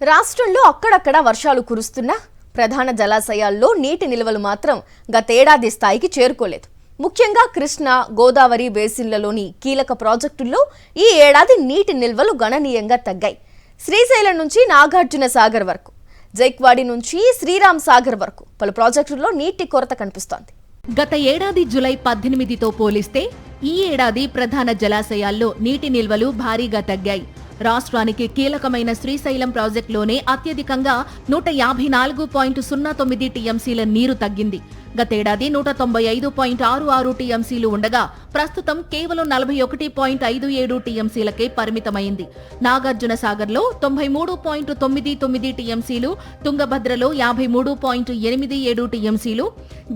రాష్ట్రంలో అక్కడక్కడ వర్షాలు కురుస్తున్నా ప్రధాన జలాశయాల్లో నీటి నిల్వలు మాత్రం గతేడాది స్థాయికి చేరుకోలేదు. ముఖ్యంగా కృష్ణా, గోదావరి బేసిన్లలోని కీలక ప్రాజెక్టుల్లో ఈ ఏడాది నీటి నిల్వలు గణనీయంగా తగ్గాయి. శ్రీశైలం నుంచి నాగార్జున సాగర్ వరకు, జైక్వాడి నుంచి శ్రీరామ్ సాగర్ వరకు పలు ప్రాజెక్టుల్లో నీటి కొరత కనిపిస్తోంది. గత ఏడాది జూలై 18తో పోలిస్తే ఈ ఏడాది ప్రధాన జలాశయాల్లో నీటి నిల్వలు భారీగా తగ్గాయి. రాష్ట్రానికి కీలకమైన శ్రీశైలం ప్రాజెక్టులోనే అత్యధికంగా 154.09 టీఎంసీల నీరు తగ్గింది. గతేడాది 195.66 టీఎంసీలు ఉండగా ప్రస్తుతం కేవలం 41.57 టీఎంసీలకే పరిమితమైంది. నాగార్జున సాగర్లో 93.99 టీఎంసీలు, తుంగభద్రలో 53.87 టీఎంసీలు,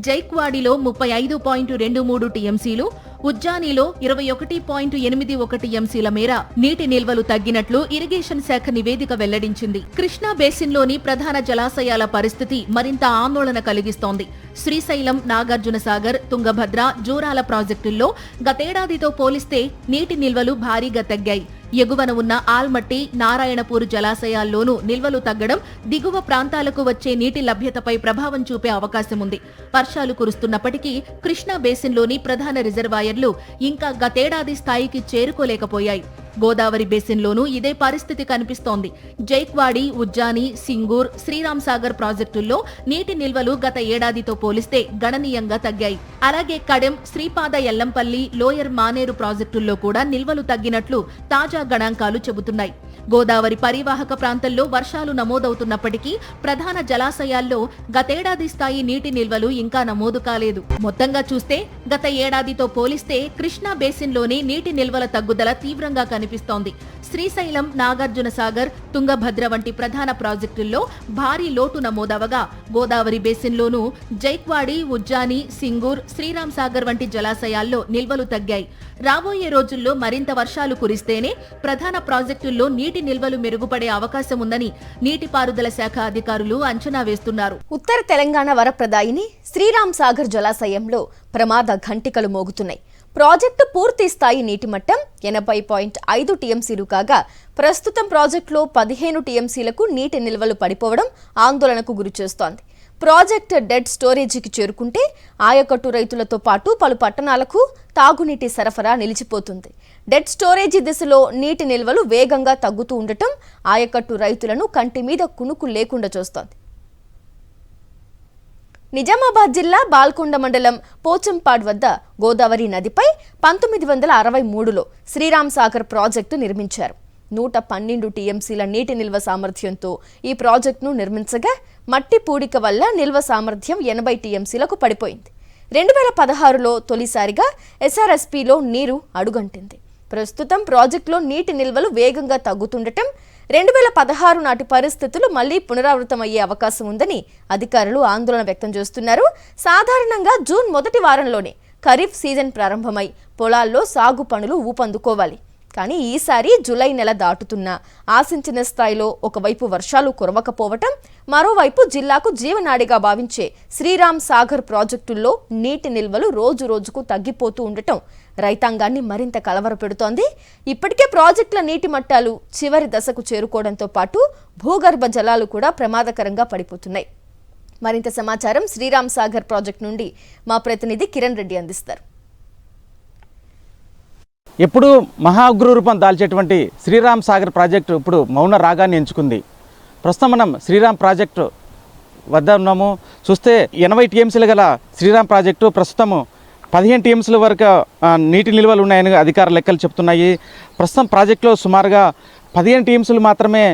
జైక్వాడిలో 35.23 టీఎంసీలు, ఉజ్జానిలో 21.81 టీఎంసీల మేర నీటి నిల్వలు తగ్గినట్లు ఇరిగేషన్ శాఖ నివేదిక వెల్లడించింది. కృష్ణా బేసిన్లోని ప్రధాన జలాశయాల పరిస్థితి మరింత ఆందోళన కలిగిస్తోంది. శ్రీశైలం, నాగార్జున సాగర్, తుంగభద్ర, జూరాల ప్రాజెక్టుల్లో గతేడాదితో పోలిస్తే నీటి నిల్వలు భారీగా తగ్గాయి. ఎగువన ఉన్న ఆల్మట్టి, నారాయణపూర్ జలాశయాల్లోనూ నిల్వలు తగ్గడం దిగువ ప్రాంతాలకు వచ్చే నీటి లభ్యతపై ప్రభావం చూపే అవకాశం ఉంది. వర్షాలు కురుస్తున్నప్పటికీ కృష్ణా బేసిన్లోని ప్రధాన రిజర్వాయర్లు ఇంకా గతేడాది స్థాయికి చేరుకోలేకపోయాయి. గోదావరి బేసిన్లోనూ ఇదే పరిస్థితి కనిపిస్తోంది. జైక్వాడి, ఉజ్జాని, సింగూర్, శ్రీరామ్ సాగర్ ప్రాజెక్టుల్లో నీటి నిల్వలు గత ఏడాదితో పోలిస్తే గణనీయంగా తగ్గాయి. అలాగే కడెం, శ్రీపాద ఎల్లంపల్లి, లోయర్ మానేరు ప్రాజెక్టుల్లో కూడా నిల్వలు తగ్గినట్లు తాజా గణాంకాలు చెబుతున్నాయి. గోదావరి పరివాహక ప్రాంతంలో వర్షాలు నమోదవుతున్నప్పటికీ ప్రధాన జలాశయాల్లో గతేడాది స్థాయి నీటి నిల్వలు ఇంకా నమోదు కాలేదు. మొత్తంగా చూస్తే గత ఏడాదితో పోలిస్తే కృష్ణా బేసిన్లోనే నీటి నిల్వల తగ్గుదల తీవ్రంగా కనిపిస్తోంది. శ్రీశైలం, నాగార్జున సాగర్, తుంగభద్ర వంటి ప్రధాన ప్రాజెక్టుల్లో భారీ లోటు నమోదవగా గోదావరి బేసిన్లోనూ జైక్వాడి, ఉజ్జాని, సింగూర్, శ్రీరామ్ సాగర్ వంటి జలాశయాల్లో నిల్వలు తగ్గాయి. రాబోయే రోజుల్లో మరింత వర్షాలు కురిస్తేనే ప్రధాన ప్రాజెక్టుల్లో నీటి నిల్వలు మెరుగుపడే అవకాశం ఉందని నీటిపారుదల శాఖ అధికారులు అంచనా వేస్తున్నారు. ఉత్తర తెలంగాణ వరప్రదాయిని శ్రీరామ్ సాగర్ జలాశయంలో ప్రమాద ఘంటికలు మోగుతున్నాయి. ప్రాజెక్టు పూర్తి స్థాయి నీటి మట్టం 80.5 టీఎంసీలు కాగా ప్రస్తుతం ప్రాజెక్టులో 15 టీఎంసీలకు నీటి నిల్వలు పడిపోవడం ఆందోళనకు గురిచేస్తోంది. ప్రాజెక్టు డెడ్ స్టోరేజీకి చేరుకుంటే ఆయకట్టు రైతులతో పాటు పలు పట్టణాలకు తాగునీటి సరఫరా నిలిచిపోతుంది. డెడ్ స్టోరేజీ దిశలో నీటి నిల్వలు వేగంగా తగ్గుతూ ఉండటం ఆయకట్టు రైతులను కంటి మీద కునుకు లేకుండా చేస్తోంది. నిజామాబాద్ జిల్లా బాల్కొండ మండలం పోచంపాడ్ వద్ద గోదావరి నదిపై 1963లో శ్రీరామ్ సాగర్ ప్రాజెక్టు నిర్మించారు. 112 టీఎంసీల నీటి నిల్వ సామర్థ్యంతో ఈ ప్రాజెక్టును నిర్మించగా మట్టి పూడిక వల్ల నిల్వ సామర్థ్యం 80 టీఎంసీలకు పడిపోయింది. 2016లో తొలిసారిగా ఎస్ఆర్ఎస్పీలో నీరు అడుగంటింది. ప్రస్తుతం ప్రాజెక్టులో నీటి నిల్వలు వేగంగా తగ్గుతుండటం 2016 నాటి పరిస్థితులు మళ్లీ పునరావృతమయ్యే అవకాశం ఉందని అధికారులు ఆందోళన వ్యక్తం చేస్తున్నారు. సాధారణంగా జూన్ మొదటి వారంలోనే ఖరీఫ్ సీజన్ ప్రారంభమై పొలాల్లో సాగు పనులు ఊపందుకోవాలి. కానీ ఈసారి జూలై నెల దాటుతున్నా ఆశించిన స్థాయిలో ఒకవైపు వర్షాలు కురవకపోవటం, మరోవైపు జిల్లాకు జీవనాడిగా భావించే శ్రీరామ్ సాగర్ ప్రాజెక్టుల్లో నీటి నిల్వలు రోజు రోజుకు తగ్గిపోతూ ఉండటం రైతాంగాన్ని మరింత కలవరపెడుతోంది. ఇప్పటికే ప్రాజెక్టుల నీటి మట్టాలు చివరి దశకు చేరుకోవడంతో పాటు భూగర్భ జలాలు కూడా ప్రమాదకరంగా పడిపోతున్నాయి. మరింత సమాచారం శ్రీరామ్ సాగర్ ప్రాజెక్టు నుండి మా ప్రతినిధి కిరణ్ రెడ్డి అందిస్తారు. ఎప్పుడు మహా ఉగ్ర రూపం దాల్చేటువంటి శ్రీరామ్ సాగర్ ప్రాజెక్టు ఇప్పుడు మౌన రాగాన్ని ఎంచుకుంది. ప్రస్తుతం మనం శ్రీరామ్ ప్రాజెక్టు వద్ద ఉన్నాము. చూస్తే 80 టీఎంసీలు గల శ్రీరామ్ ప్రాజెక్టు ప్రస్తుతము 15 టీఎంసీల వరకు నీటి నిల్వలు ఉన్నాయని అధికార లెక్కలు చెప్తున్నాయి. ప్రస్తుతం ప్రాజెక్టులో సుమారుగా 15 టీఎంసీలు మాత్రమే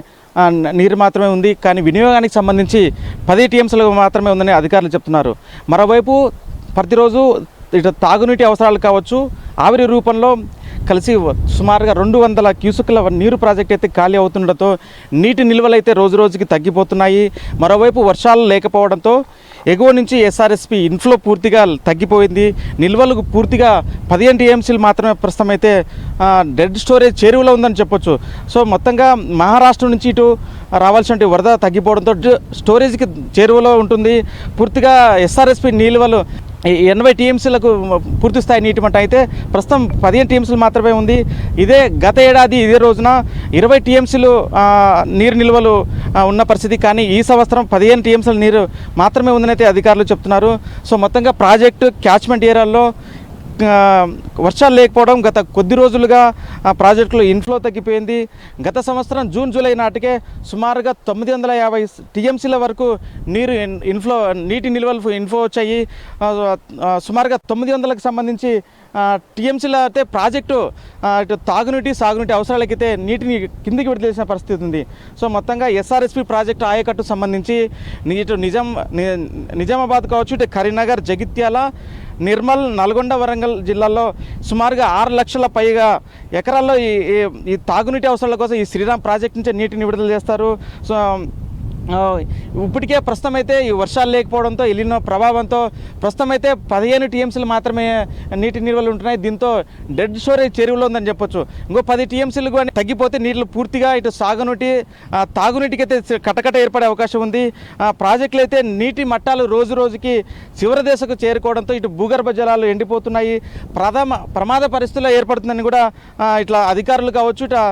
నీరు మాత్రమే ఉంది. కానీ వినియోగానికి సంబంధించి 10 టీఎంసీలు మాత్రమే ఉందని అధికారులు చెప్తున్నారు. మరోవైపు ప్రతిరోజు ఇటు తాగునీటి అవసరాలు కావచ్చు, ఆవిరి రూపంలో కలిసి సుమారుగా 200 క్యూసెక్ల నీరు ప్రాజెక్ట్ అయితే ఖాళీ అవుతుండటంతో నీటి నిల్వలు అయితే రోజు రోజుకి తగ్గిపోతున్నాయి. మరోవైపు వర్షాలు లేకపోవడంతో ఎగువ నుంచి ఎస్ఆర్ఎస్పీ ఇన్ఫ్లో పూర్తిగా తగ్గిపోయింది. నిల్వలు పూర్తిగా 15 టీఎంసీలు మాత్రమే ప్రస్తుతం అయితే డెడ్ స్టోరేజ్ చేరువలో ఉందని చెప్పొచ్చు. సో మొత్తంగా మహారాష్ట్ర నుంచి ఇటు రావాల్సిన వరద తగ్గిపోవడంతో స్టోరేజ్కి చేరువలో ఉంటుంది. పూర్తిగా ఎస్ఆర్ఎస్పీ నిల్వలు 80 టీఎంసీలకు పూర్తి స్థాయి నీటి మట్టం అయితే ప్రస్తుతం 15 టీఎంసీలు మాత్రమే ఉంది. ఇదే గత ఏడాది ఇదే రోజున 20 టీఎంసీలు నీరు నిల్వలు ఉన్న పరిస్థితి. కానీ ఈ సంవత్సరం 15 టీఎంసీల నీరు మాత్రమే ఉందని అయితే అధికారులు చెప్తున్నారు. సో మొత్తంగా ప్రాజెక్టు క్యాచ్మెంట్ ఏరియాల్లో వర్షాలు లేకపోవడం గత కొద్ది రోజులుగా ప్రాజెక్టులో ఇన్ఫ్లో తగ్గిపోయింది. గత సంవత్సరం జూన్ జూలై నాటికే సుమారుగా 950 టీఎంసీల వరకు నీటి నిల్వలు ఇన్ఫ్లో వచ్చాయి. సుమారుగా 900లకు సంబంధించి టీఎంసీల అయితే ప్రాజెక్టు ఇటు తాగునీటి సాగునీటి అవసరాలకైతే నీటిని కిందికి విడుదల పరిస్థితి ఉంది. సో మొత్తంగా ఎస్ఆర్ఎస్పి ప్రాజెక్టు ఆయకట్టు సంబంధించి ఇటు నిజామాబాద్ కావచ్చు, ఇటు కరీంనగర్, జగిత్యాల, నిర్మల్, నల్గొండ, వరంగల్ జిల్లాల్లో సుమారుగా 6 లక్షల పైగా ఎకరాల్లో ఈ తాగునీటి అవసరాల కోసం ఈ శ్రీరామ్ ప్రాజెక్ట్ నుంచి నీటిని విడుదల చేస్తారు. సో ఇప్పటికే ప్రస్తుతం అయితే ఈ వర్షాలు లేకపోవడంతో ఎలినో ప్రభావంతో ప్రస్తుతం అయితే 15 టీఎంసీలు మాత్రమే నీటి నిల్వలు ఉంటున్నాయి. దీంతో డెడ్ స్టోరేజ్ చెరువులో ఉందని చెప్పొచ్చు. ఇంకో 10 టీఎంసీలు కానీ తగ్గిపోతే నీళ్లు పూర్తిగా ఇటు సాగునీటి తాగునీటికి అయితే కటకట ఏర్పడే అవకాశం ఉంది. ప్రాజెక్టులు అయితే నీటి మట్టాలు రోజు రోజుకి చివరి దశకు చేరుకోవడంతో ఇటు భూగర్భ జలాలు ఎండిపోతున్నాయి. ప్రమాద పరిస్థితుల్లో ఏర్పడుతుందని కూడా ఇట్లా అధికారులు కావచ్చు, ఇట్లా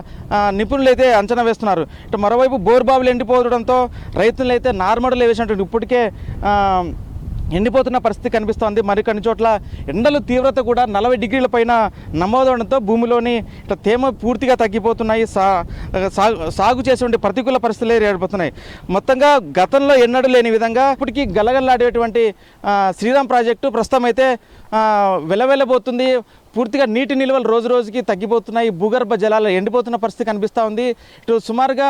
నిపుణులు అయితే అంచనా వేస్తున్నారు. ఇటు మరోవైపు బోర్బావులు ఎండిపోవడంతో రైతులు అయితే నార్మడలు వేసినట్టు ఇప్పటికే ఎండిపోతున్న పరిస్థితి కనిపిస్తోంది. మరికొన్ని చోట్ల ఎండల తీవ్రత కూడా 40 డిగ్రీల పైన నమోదవడంతో భూమిలోని తేమ పూర్తిగా తగ్గిపోతున్నాయి. సాగు చేసేటువంటి ప్రతికూల పరిస్థితులు ఏర్పడుతున్నాయి. మొత్తంగా గతంలో ఎన్నడూ లేని విధంగా ఇప్పటికీ గలగల్లాడేటువంటి శ్రీరామ్ ప్రాజెక్టు ప్రస్తుతం అయితే వెలవెలబోతుంది. పూర్తిగా నీటి నిల్వలు రోజు రోజుకి తగ్గిపోతున్నాయి. భూగర్భ జలాలు ఎండిపోతున్న పరిస్థితి కనిపిస్తూ ఉంది. ఇటు సుమారుగా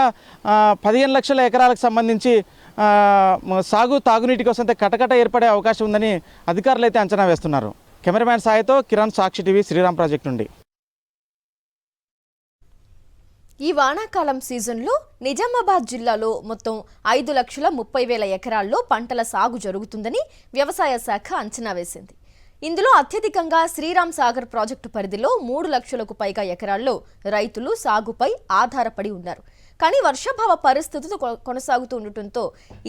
15 లక్షల ఎకరాలకు సంబంధించి తాగునీటి కోసం అయితే కటకట ఏర్పడే అవకాశం ఉందని అధికారులు అయితే అంచనా వేస్తున్నారు. కెమెరామ్యాన్ సాయితో కిరణ్, సాక్షి టీవీ, శ్రీరామ్ ప్రాజెక్టు నుండి. ఈ వానాకాలం సీజన్లో నిజామాబాద్ జిల్లాలో మొత్తం 5,30,000 ఎకరాల్లో పంటల సాగు జరుగుతుందని వ్యవసాయ శాఖ అంచనా వేసింది. ఇందులో అత్యధికంగా శ్రీరామ్ సాగర్ ప్రాజెక్టు పరిధిలో 3 లక్షలకు పైగా ఎకరాల్లో రైతులు సాగుపై ఆధారపడి ఉన్నారు. కానీ వర్షాభావ పరిస్థితులు కొనసాగుతూ ఉండటంతో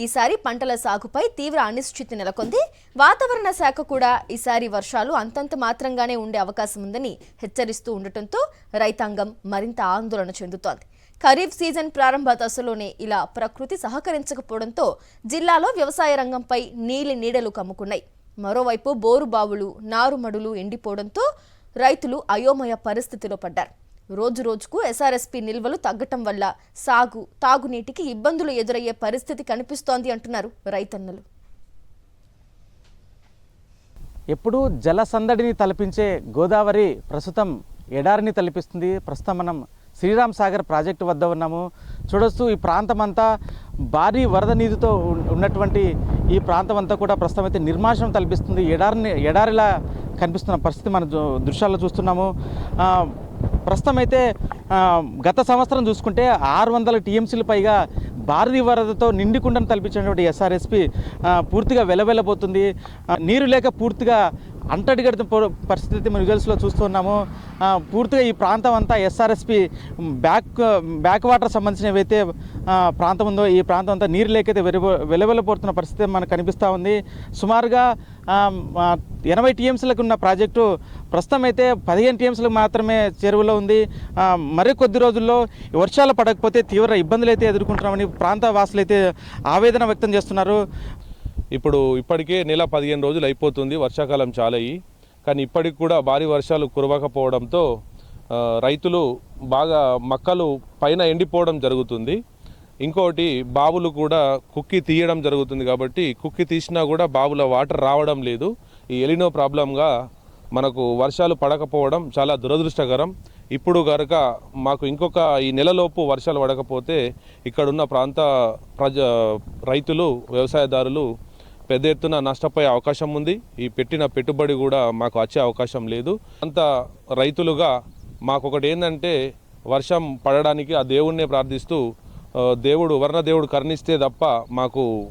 ఈసారి పంటల సాగుపై తీవ్ర అనిశ్చితి నెలకొంది. వాతావరణ శాఖ కూడా ఈసారి వర్షాలు అంతంత మాత్రంగానే ఉండే అవకాశం ఉందని హెచ్చరిస్తూ ఉండటంతో రైతాంగం మరింత ఆందోళన చెందుతోంది. ఖరీఫ్ సీజన్ ప్రారంభ దశలోనే ఇలా ప్రకృతి సహకరించకపోవడంతో జిల్లాలో వ్యవసాయ రంగంపై నీడలు కమ్ముకున్నాయి. మరోవైపు బోరుబావులు, నారుమడులు ఎండిపోవడంతో రైతులు అయోమయ పరిస్థితిలో పడ్డారు. రోజు రోజుకు ఎస్ఆర్ఎస్పి నిల్వలు తగ్గటం వల్ల తాగునీటికి ఇబ్బందులు ఎదురయ్యే పరిస్థితి కనిపిస్తోంది అంటున్నారు రైతన్నలు. ఎప్పుడూ జలసందడిని తలపించే గోదావరి ప్రస్తుతం ఎడారిని తలపిస్తుంది. ప్రస్తుతం మనం శ్రీరామ్ సాగర్ ప్రాజెక్టు వద్ద ఉన్నాము. చూడొచ్చు, ఈ ప్రాంతం అంతా భారీ వరద నీటితో ఉన్నటువంటి ఈ ప్రాంతం అంతా కూడా ప్రస్తుతం అయితే నిర్మానుష్యం తలపిస్తుంది. ఎడారిలా కనిపిస్తున్న పరిస్థితి మన దృశ్యాల్లో చూస్తున్నాము. ప్రస్తుతం అయితే గత సంవత్సరం చూసుకుంటే 600 టీఎంసీలు పైగా భారీ వరదతో నిండుకుండను తలపించినటువంటి ఎస్ఆర్ఎస్పి పూర్తిగా వెలవెలబోతుంది. నీరు లేక పూర్తిగా అంటడిగడిన పరిస్థితి మనం విజువల్స్లో చూస్తున్నాము. పూర్తిగా ఈ ప్రాంతం అంతా ఎస్ఆర్ఎస్పి బ్యాక్ వాటర్ సంబంధించినవైతే ప్రాంతం ఉందో ఈ ప్రాంతం అంతా నీరు లేకైతే వెలవెలబోతున్న పరిస్థితి మనకు కనిపిస్తూ ఉంది. సుమారుగా 80 టీఎంసీలకు ఉన్న ప్రాజెక్టు ప్రస్తుతం అయితే 15 టీఎంసీలకు మాత్రమే చెరువులో ఉంది. మరి కొద్ది రోజుల్లో వర్షాలు పడకపోతే తీవ్ర ఇబ్బందులు అయితే ఎదుర్కొంటున్నామని ప్రాంత వాసులు అయితే ఆవేదన వ్యక్తం చేస్తున్నారు. ఇప్పటికే నెల 15 రోజులు అయిపోతుంది, వర్షాకాలం చాలయ్యి. కానీ ఇప్పటికి కూడా భారీ వర్షాలు కురవకపోవడంతో రైతులు బాగా మక్కలు పైన ఎండిపోవడం జరుగుతుంది. ఇంకోటి బావులు కూడా కుక్కి తీయడం జరుగుతుంది. కాబట్టి కుక్కి తీసినా కూడా బావుల వాటర్ రావడం లేదు. ఈ ఎలినో ప్రాబ్లంగా మనకు వర్షాలు పడకపోవడం చాలా దురదృష్టకరం. ఇప్పుడు కనుక మాకు ఇంకొక ఈ నెలలోపు వర్షాలు పడకపోతే ఇక్కడున్న ప్రాంత రైతులు, వ్యవసాయదారులు పెద్ద ఎత్తున నష్టపోయే అవకాశం ఉంది. ఈ పెట్టిన పెట్టుబడి కూడా మాకు వచ్చే అవకాశం లేదు. అంత రైతులుగా మాకొకటి ఏంటంటే వర్షం పడడానికి ఆ దేవుణ్ణే ప్రార్థిస్తూ వర్ణదేవుడు కరుణిస్తే తప్ప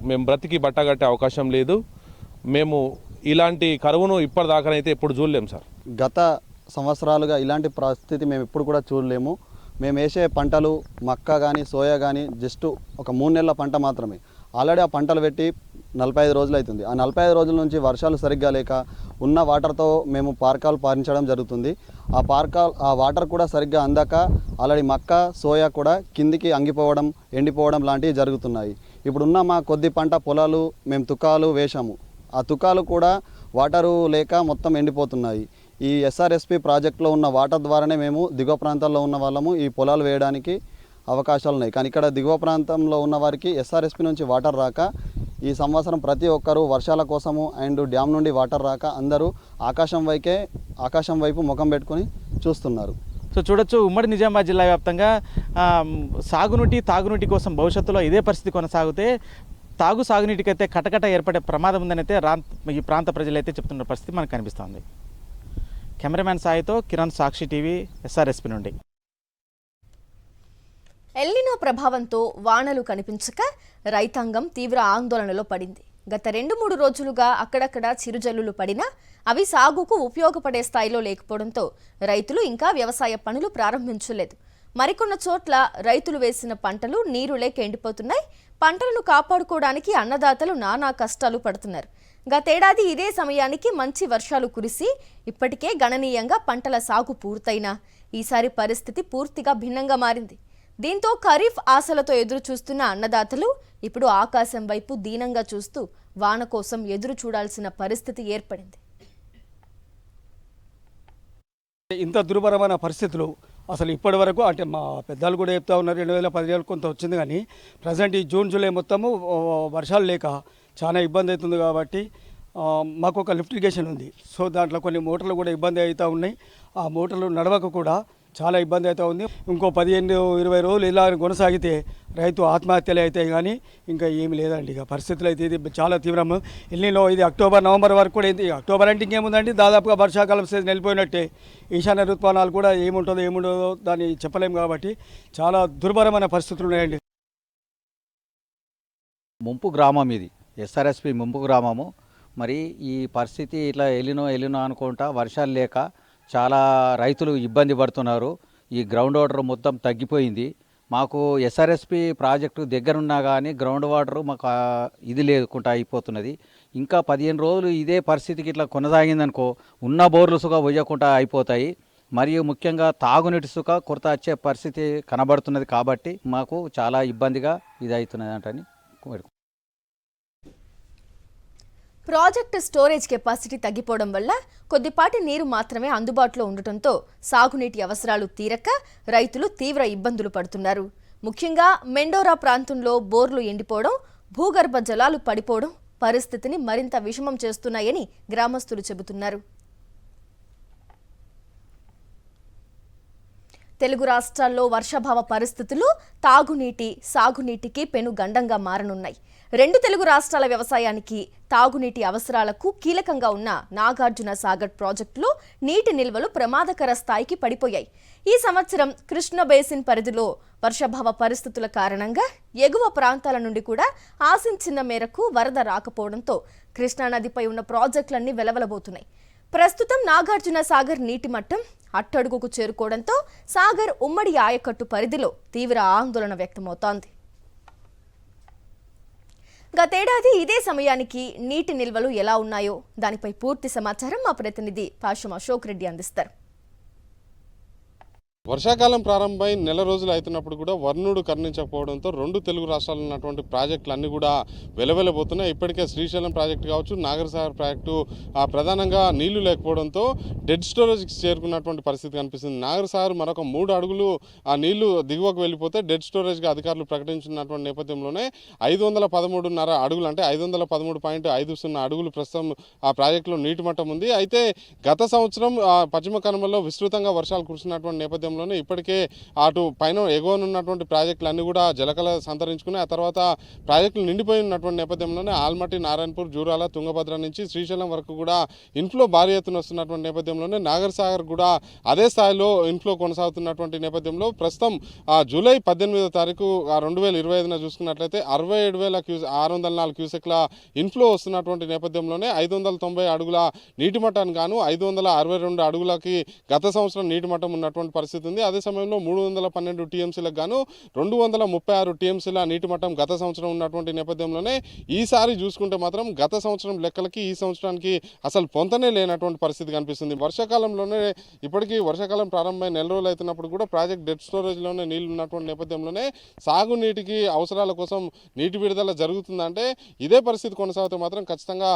మేము బ్రతికి బట్టగట్టే అవకాశం లేదు. మేము ఇలాంటి కరువును ఇప్పటిదాకానైతే ఎప్పుడు చూడలేము సార్. గత సంవత్సరాలుగా ఇలాంటి పరిస్థితి మేము ఎప్పుడు కూడా చూడలేము. మేము వేసే పంటలు మక్క కానీ సోయా కానీ జస్ట్ ఒక 3 నెలల పంట మాత్రమే. ఆల్రెడీ ఆ పంటలు పెట్టి 45 రోజులు అవుతుంది. ఆ 45 రోజుల నుంచి వర్షాలు సరిగ్గా లేక ఉన్న వాటర్తో మేము పార్కాలు పారించడం జరుగుతుంది. ఆ వాటర్ కూడా సరిగ్గా అందక ఆల్రెడీ మక్క సోయా కూడా కిందికి అంగిపోవడం, ఎండిపోవడం లాంటివి జరుగుతున్నాయి. ఇప్పుడున్న మా కొద్ది పంట పొలాలు మేము తుకాలు వేశాము. ఆ తుకాలు కూడా వాటరు లేక మొత్తం ఎండిపోతున్నాయి. ఈ ఎస్ఆర్ఎస్పి ప్రాజెక్టులో ఉన్న వాటర్ ద్వారానే మేము దిగువ ప్రాంతాల్లో ఉన్న వాళ్ళము ఈ పొలాలు వేయడానికి అవకాశాలు ఉన్నాయి. కానీ ఇక్కడ దిగువ ప్రాంతంలో ఉన్న వారికి ఎస్ఆర్ఎస్పి నుంచి వాటర్ రాక ఈ సంవత్సరం ప్రతి ఒక్కరూ వర్షాల కోసము అండ్ డ్యామ్ నుండి వాటర్ రాక అందరూ ఆకాశం వైపు ముఖం పెట్టుకొని చూస్తున్నారు. సో చూడొచ్చు, ఉమ్మడి నిజామాబాద్ జిల్లా వ్యాప్తంగా సాగునీటి తాగునీటి కోసం భవిష్యత్తులో ఇదే పరిస్థితి కొనసాగితే సాగునీటికైతే కటకట ఏర్పడే ప్రమాదం ఉందని అయితే ఈ ప్రాంత ప్రజలైతే చెప్తున్న పరిస్థితి మనకు కనిపిస్తోంది. కెమెరామ్యాన్ సాయితో కిరణ్, సాక్షి టీవీ, ఎస్ఆర్ఎస్పి నుండి. ఎల్నినో ప్రభావంతో వానలు కనిపించక రైతాంగం తీవ్ర ఆందోళనలో పడింది. గత 2-3 రోజులుగా అక్కడక్కడ చిరుజల్లులు పడినా అవి సాగుకు ఉపయోగపడే స్థాయిలో లేకపోవడంతో రైతులు ఇంకా వ్యవసాయ పనులు ప్రారంభించలేదు. మరికొన్న చోట్ల రైతులు వేసిన పంటలు నీరు లేక ఎండిపోతున్నాయి. పంటలను కాపాడుకోవడానికి అన్నదాతలు నానా కష్టాలు పడుతున్నారు. గతేడాది ఇదే సమయానికి మంచి వర్షాలు కురిసి ఇప్పటికే గణనీయంగా పంటల సాగు పూర్తయినా ఈసారి పరిస్థితి పూర్తిగా భిన్నంగా మారింది. దీంతో ఖరీఫ్ ఆశలతో ఎదురు చూస్తున్న అన్నదాతలు ఇప్పుడు ఆకాశం వైపు దీనంగా చూస్తూ వాన కోసం ఎదురు చూడాల్సిన పరిస్థితి ఏర్పడింది. ఇంత దుర్భరమైన పరిస్థితులు అసలు ఇప్పటి వరకు అంటే మా పెద్దలు కూడా చెప్తా ఉన్నారు 2017 కొంత వచ్చింది, కానీ ప్రజెంట్ ఈ జూన్ జూలై మొత్తము వర్షాలు లేక చాలా ఇబ్బంది అవుతుంది. కాబట్టి మాకు ఒక లిఫ్ట్ ఇరిగేషన్ ఉంది. సో దాంట్లో కొన్ని మోటార్లు కూడా ఇబ్బంది అవుతూ ఉన్నాయి. ఆ మోటార్లు నడవక కూడా చాలా ఇబ్బంది అవుతూ ఉంది. ఇంకో 15-20 రోజులు ఇలా కొనసాగితే రైతు ఆత్మహత్యలు అవుతాయి, కానీ ఇంకా ఏమి లేదండి. ఇక పరిస్థితులు అయితే ఇది చాలా తీవ్రం. ఎల్నినో ఇది అక్టోబర్ నవంబర్ వరకు కూడా ఇది. అక్టోబర్ అంటే ఇంకేముందండి, దాదాపుగా వర్షాకాలం సీజన్ వెళ్ళిపోయినట్టే. ఈశాన్య ఋతుపవనాలు కూడా ఏముంటుందో దాన్ని చెప్పలేము. కాబట్టి చాలా దుర్భరమైన పరిస్థితులు ఉన్నాయండి. ముంపు గ్రామం ఇది, ఎస్ఆర్ఎస్పి ముంపు గ్రామము. మరి ఈ పరిస్థితి ఇట్లా ఎలినో అనుకుంటా వర్షాలు లేక చాలా రైతులు ఇబ్బంది పడుతున్నారు. ఈ గ్రౌండ్ వాటర్ మొత్తం తగ్గిపోయింది. మాకు ఎస్ఆర్ఎస్పి ప్రాజెక్టు దగ్గరున్నా కానీ గ్రౌండ్ వాటర్ మాకు ఇది లేకుండా అయిపోతున్నది. ఇంకా 15 రోజులు ఇదే పరిస్థితికి ఇట్లా కొనసాగిందనుకో ఉన్న బోర్లు సుగా పోయకుండా అయిపోతాయి. మరియు ముఖ్యంగా తాగునీటి సుఖ కొరత వచ్చే పరిస్థితి కనబడుతున్నది. కాబట్టి మాకు చాలా ఇబ్బందిగా ఇది అవుతున్నది అంటని కోరుకుంటున్నాను. ప్రాజెక్టు స్టోరేజ్ కెపాసిటీ తగ్గిపోవడం వల్ల కొద్దిపాటి నీరు మాత్రమే అందుబాటులో ఉండటంతో సాగునీటి అవసరాలు తీరక రైతులు తీవ్ర ఇబ్బందులు పడుతున్నారు. ముఖ్యంగా మెండోరా ప్రాంతంలో బోర్లు ఎండిపోవడం, భూగర్భ జలాలు పడిపోవడం పరిస్థితిని మరింత విషమం చేస్తున్నాయని గ్రామస్తులు చెబుతున్నారు. తెలుగు రాష్ట్రాల్లో వర్షాభావ పరిస్థితులు తాగునీటి, సాగునీటికి పెనుగండంగా మారనున్నాయి. 2 తెలుగు రాష్ట్రాల వ్యవసాయానికి, తాగునీటి అవసరాలకు కీలకంగా ఉన్న నాగార్జున సాగర్ ప్రాజెక్టులో నీటి నిల్వలు ప్రమాదకర స్థాయికి పడిపోయాయి. ఈ సంవత్సరం కృష్ణ బేసిన్ పరిధిలో వర్షాభావ పరిస్థితుల కారణంగా ఎగువ ప్రాంతాల నుండి కూడా ఆశించిన మేరకు వరద రాకపోవడంతో కృష్ణానదిపై ఉన్న ప్రాజెక్టులన్నీ వెలవలబోతున్నాయి. ప్రస్తుతం నాగార్జున సాగర్ నీటి మట్టం అట్టడుగుకు చేరుకోవడంతో సాగర్ ఉమ్మడి ఆయకట్టు పరిధిలో తీవ్ర ఆందోళన వ్యక్తమవుతోంది. గతేడాది ఇదే సమయానికి నీటి నిల్వలు ఎలా ఉన్నాయో దానిపై పూర్తి సమాచారం మా ప్రతినిధి పాషం అశోక్ రెడ్డి అందిస్తారు. వర్షాకాలం ప్రారంభమై నెల రోజులు అవుతున్నప్పుడు కూడా వర్ణుడు కరుణించకపోవడంతో 2 తెలుగు రాష్ట్రాల్లో ఉన్నటువంటి ప్రాజెక్టులు అన్నీ కూడా వెలవెలబోతున్నాయి. ఇప్పటికే శ్రీశైలం ప్రాజెక్టు కావచ్చు, నాగర్సాగర్ ప్రాజెక్టు ప్రధానంగా నీళ్లు లేకపోవడంతో డెడ్ స్టోరేజ్కి చేరుకున్నటువంటి పరిస్థితి కనిపిస్తుంది. నాగర్సాగర్ మరొక 3 అడుగులు ఆ నీళ్లు దిగువకు వెళ్ళిపోతే డెడ్ స్టోరేజ్గా అధికారులు ప్రకటించినటువంటి నేపథ్యంలోనే 513.5 అడుగులు అంటే 513.50 అడుగులు ప్రస్తుతం ఆ ప్రాజెక్టులో నీటి మట్టం ఉంది. అయితే గత సంవత్సరం పశ్చిమ కనుమల్లో విస్తృతంగా వర్షాలు కురిసినటువంటి నేపథ్యంలో ఇప్పటికే అటు పైన ఎగువనున్నటువంటి ప్రాజెక్టులు అన్ని కూడా జలకళ సంతరించుకుని ఆ తర్వాత ప్రాజెక్టులు నిండిపోయి ఉన్నటువంటి నేపథ్యంలోనే ఆల్మట్టి, నారాయణపూర్, జూరాల, తుంగభద్ర నుంచి శ్రీశైలం వరకు కూడా ఇన్ఫ్లో భారీ ఎత్తున వస్తున్నటువంటి నేపథ్యంలోనే నాగర్ సాగర్ కూడా అదే స్థాయిలో ఇన్ఫ్లో కొనసాగుతున్నటువంటి నేపథ్యంలో ప్రస్తుతం జూలై 18వ తారీఖు 2025 చూసుకున్నట్లయితే 67,604 క్యూసెక్ల ఇన్ఫ్లో వస్తున్నటువంటి నేపథ్యంలోనే 590 అడుగుల నీటి మట్టానికి గాను 562 అడుగులకి గత సంవత్సరం నీటి మట్టం ఉన్నటువంటి పరిస్థితి పరిస్థితి ఉంది. అదే సమయంలో 312 టీఎంసీలకు గాను 236 టీఎంసీల నీటి మట్టం గత సంవత్సరం ఉన్నటువంటి నేపథ్యంలోనే ఈసారి చూసుకుంటే మాత్రం గత సంవత్సరం లెక్కలకి ఈ సంవత్సరానికి అసలు పొంతనే లేనటువంటి పరిస్థితి కనిపిస్తుంది. వర్షాకాలంలోనే ఇప్పటికీ వర్షాకాలం ప్రారంభమై నెల రోజులు అవుతున్నప్పుడు కూడా ప్రాజెక్ట్ డెడ్ స్టోరేజ్లోనే నీళ్లు ఉన్నటువంటి నేపథ్యంలోనే సాగునీటికి అవసరాల కోసం నీటి విడుదల జరుగుతుందంటే ఇదే పరిస్థితి కొనసాగితే మాత్రం ఖచ్చితంగా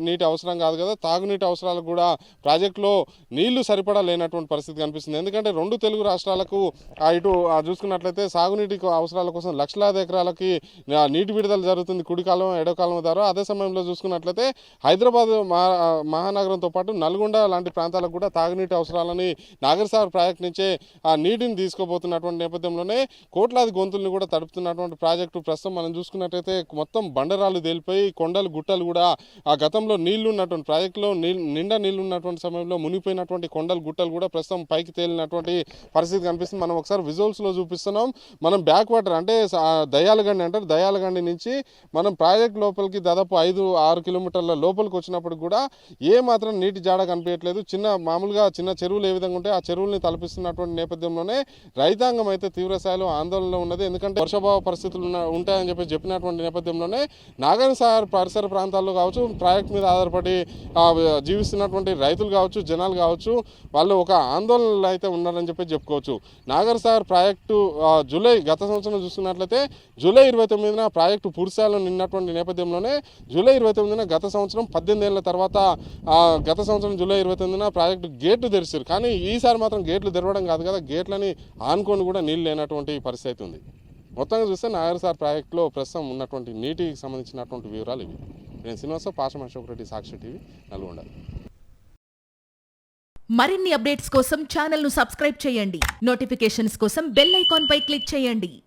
నీటి అవసరం కాదు కదా, తాగునీటి అవసరాలకు కూడా ప్రాజెక్టులో నీళ్లు సరిపడా లేనటువంటి పరిస్థితి కనిపిస్తుంది. ఎందుకంటే రెండు తెలుగు రాష్ట్రాలకు ఇటు చూసుకున్నట్లయితే సాగునీటి అవసరాల కోసం లక్షలాది ఎకరాలకి నీటి విడుదల జరుగుతుంది కుడి కాలం ఎడవ కాలం ద్వారా. అదే సమయంలో చూసుకున్నట్లయితే హైదరాబాద్ మహానగరంతో పాటు నల్గొండ లాంటి ప్రాంతాలకు కూడా తాగునీటి అవసరాలని నాగర్ సాగర్ ప్రాజెక్ట్ నుంచే ఆ నీటిని తీసుకోబోతున్నటువంటి నేపథ్యంలోనే కోట్లాది గొంతుల్ని కూడా తడుపుతున్నటువంటి ప్రాజెక్టు ప్రస్తుతం మనం చూసుకున్నట్లయితే మొత్తం బండరాలు తేలిపోయి కొండలు గుట్టలు కూడా ఆ గతంలో నీళ్లు ఉన్నటువంటి ప్రాజెక్టులో నిండా నీళ్లు ఉన్నటువంటి సమయంలో మునిగిపోయినటువంటి కొండలు గుట్టలు కూడా ప్రస్తుతం పైకి తేలినటువంటి పరిస్థితి కనిపిస్తుంది. మనం ఒకసారి విజువల్స్లో చూపిస్తున్నాం. మనం బ్యాక్ వాటర్ అంటే దయాలగండి అంటారు, దయాలగండి నుంచి మనం ప్రాజెక్ట్ లోపలికి దాదాపు 5-6 కిలోమీటర్ల లోపలికి వచ్చినప్పుడు కూడా ఏ మాత్రం నీటి జాడ కనిపించట్లేదు. మామూలుగా చిన్న చెరువులు ఏ విధంగా ఉంటే ఆ చెరువుల్ని తలపిస్తున్నటువంటి నేపథ్యంలోనే రైతాంగం అయితే తీవ్ర స్థాయిలో ఆందోళనలో ఉన్నది. ఎందుకంటే వర్షాభావ పరిస్థితులు ఉంటాయని చెప్పినటువంటి నేపథ్యంలోనే నాగర్ సాగర్ పరిసర ప్రాంతాల్లో కావచ్చు, ప్రాజెక్ట్ మీద ఆధారపడి జీవిస్తున్నటువంటి రైతులు కావచ్చు, జనాలు కావచ్చు, వాళ్ళు ఒక ఆందోళనలు అయితే ఉన్నారని చెప్పుకోవచ్చు. నాగర్ సాగర్ ప్రాజెక్టు గత సంవత్సరం చూసుకున్నట్లయితే జూలై 29న ప్రాజెక్టు పూర్తిస్థాయిలో నిన్నటువంటి నేపథ్యంలోనే జూలై 29న గత సంవత్సరం 18 ఏళ్ల తర్వాత గత సంవత్సరం జూలై 29న ప్రాజెక్టు గేట్లు తెరిచారు. కానీ ఈసారి మాత్రం గేట్లు తెరవడం కాదు కదా, గేట్లని ఆనుకొని కూడా నీళ్ళు లేనటువంటి పరిస్థితి ఉంది. మొత్తంగా చూస్తే నాగర్ సాగర్ ప్రాజెక్టులో ప్రస్తుతం ఉన్నటువంటి నీటికి సంబంధించినటువంటి వివరాలు ఇవి. నేను శ్రీనివాసరావు, పాషం అశోక్ రెడ్డి, సాక్షి టీవీ, నల్గొండ. మరిన్ని అప్డేట్స్ కోసం ఛానల్ ను సబ్స్క్రైబ్ చేయండి. నోటిఫికేషన్స్ కోసం బెల్ ఐకాన్ పై క్లిక్ చేయండి.